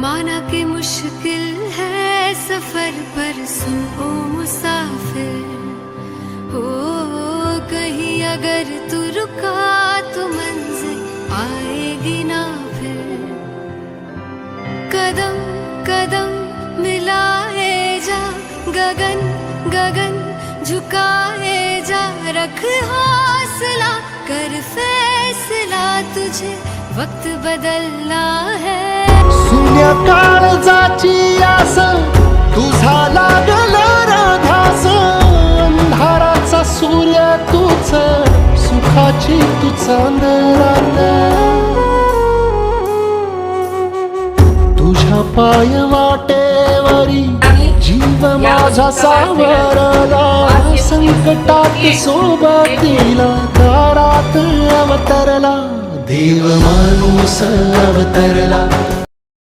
माना कि मुश्किल है सफर पर सुन ओ मुसाफिर हो, कहीं अगर तू रुका तो मंजिल आएगी ना फिर। कदम कदम मिलाए जा, गगन गगन झुकाए जा, रख हौसला कर फैसला, तुझे वक्त बदलना है। शून्य काळजाची आस तुझा लागला राधास, अंधाराचा सूर्य तूच, सुखाची तू चांदरात, तुझ्या पाय वाटेवरी जीव माझा सावरला, संकटात सोबतीला दारात अवतरला, देव माणूस अवतरला।